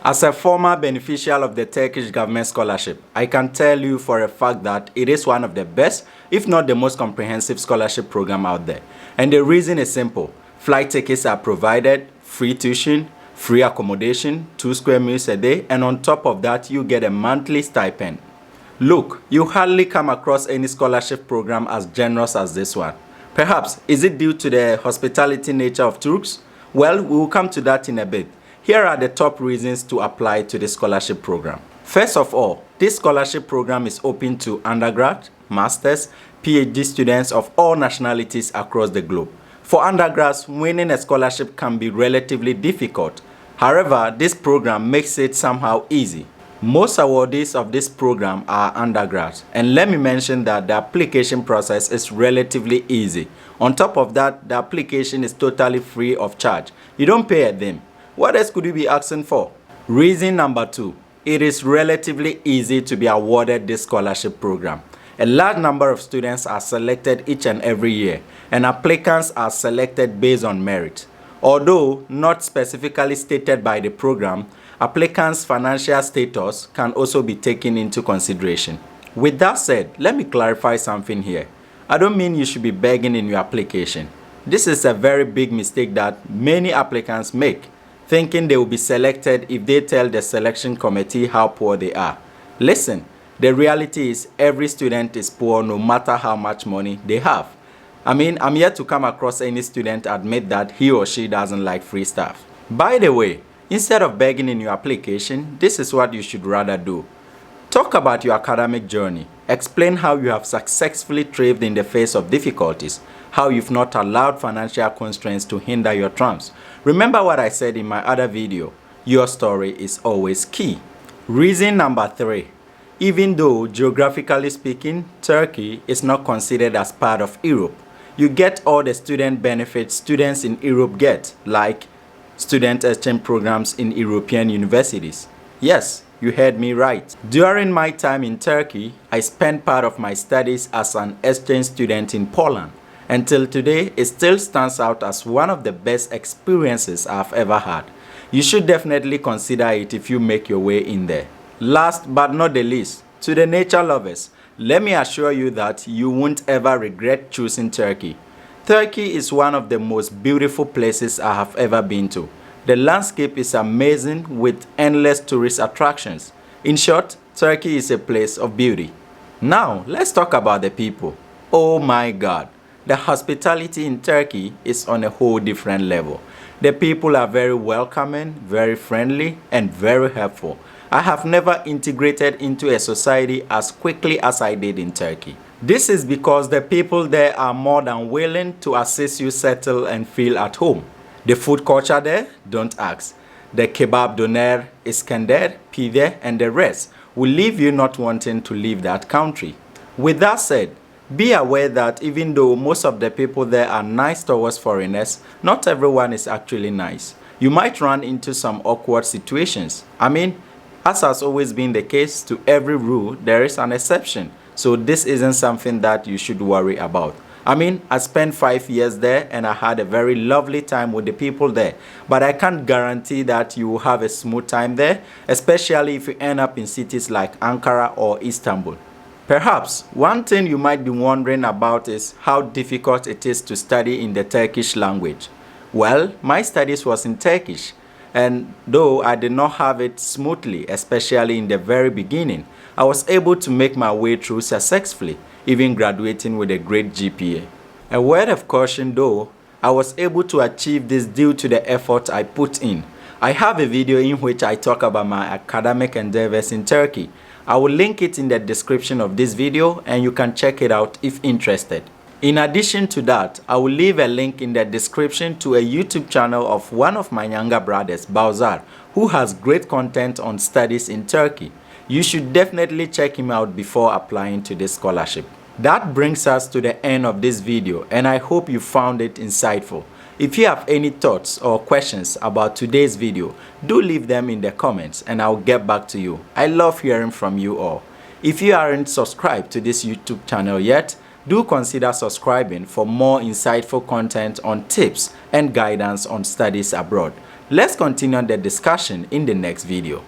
As a former beneficial of the Turkish government scholarship, I can tell you for a fact that it is one of the best, if not the most comprehensive scholarship program out there. And the reason is simple. Flight tickets are provided, free tuition, free accommodation, 2 square meals a day, and on top of that, you get a monthly stipend. Look, you hardly come across any scholarship program as generous as this one. Perhaps, is it due to the hospitality nature of Turks? Well, we will come to that in a bit. Here are the top reasons to apply to the scholarship program. First of all, this scholarship program is open to undergrad, masters, PhD students of all nationalities across the globe. For undergrads, winning a scholarship can be relatively difficult. However, this program makes it somehow easy. Most awardees of this program are undergrads, and let me mention that the application process is relatively easy. On top of that, the application is totally free of charge. You don't pay a thing. What else could you be asking for? Reason number 2, it is relatively easy to be awarded this scholarship program. A large number of students are selected each and every year, and applicants are selected based on merit. Although not specifically stated by the program, applicants' financial status can also be taken into consideration. With that said, let me clarify something here. I don't mean you should be begging in your application. This is a very big mistake that many applicants make, thinking they will be selected if they tell the selection committee how poor they are. Listen, the reality is every student is poor no matter how much money they have. I'm yet to come across any student admit that he or she doesn't like free stuff. By the way, instead of begging in your application, this is what you should rather do. Talk about your academic journey. Explain how you have successfully thrived in the face of difficulties, how you've not allowed financial constraints to hinder your triumphs. Remember what I said in my other video, your story is always key. Reason number 3, even though geographically speaking, Turkey is not considered as part of Europe, you get all the student benefits students in Europe get, like student exchange programs in European universities. Yes, you heard me right. During my time in Turkey, I spent part of my studies as an exchange student in Poland. Until today, it still stands out as one of the best experiences I've ever had. You should definitely consider it if you make your way in there. Last but not the least, to the nature lovers, let me assure you that you won't ever regret choosing Turkey. Turkey is one of the most beautiful places I have ever been to. The landscape is amazing with endless tourist attractions. In short, Turkey is a place of beauty. Now, let's talk about the people. Oh my God, the hospitality in Turkey is on a whole different level. The people are very welcoming, very friendly, and very helpful. I have never integrated into a society as quickly as I did in Turkey. This is because the people there are more than willing to assist you settle and feel at home. The food culture there, don't ask. The kebab, doner, iskender, pide, and the rest will leave you not wanting to leave that country. With that said, be aware that even though most of the people there are nice towards foreigners, not everyone is actually nice. You might run into some awkward situations. As has always been the case, to every rule, there is an exception. So this isn't something that you should worry about. I spent 5 years there and I had a very lovely time with the people there. But I can't guarantee that you will have a smooth time there, especially if you end up in cities like Ankara or Istanbul. Perhaps one thing you might be wondering about is how difficult it is to study in the Turkish language. Well, my studies was in Turkish, and though I did not have it smoothly, especially in the very beginning, I was able to make my way through successfully, even graduating with a great GPA. A word of caution though, I was able to achieve this due to the effort I put in. I have a video in which I talk about my academic endeavors in Turkey. I will link it in the description of this video and you can check it out if interested. In addition to that, I will leave a link in the description to a YouTube channel of one of my younger brothers, Burslari, who has great content on studies in Turkey. You should definitely check him out before applying to this scholarship. That brings us to the end of this video and I hope you found it insightful. If you have any thoughts or questions about today's video, do leave them in the comments and I'll get back to you. I love hearing from you all. If you aren't subscribed to this YouTube channel yet, do consider subscribing for more insightful content on tips and guidance on studies abroad. Let's continue the discussion in the next video.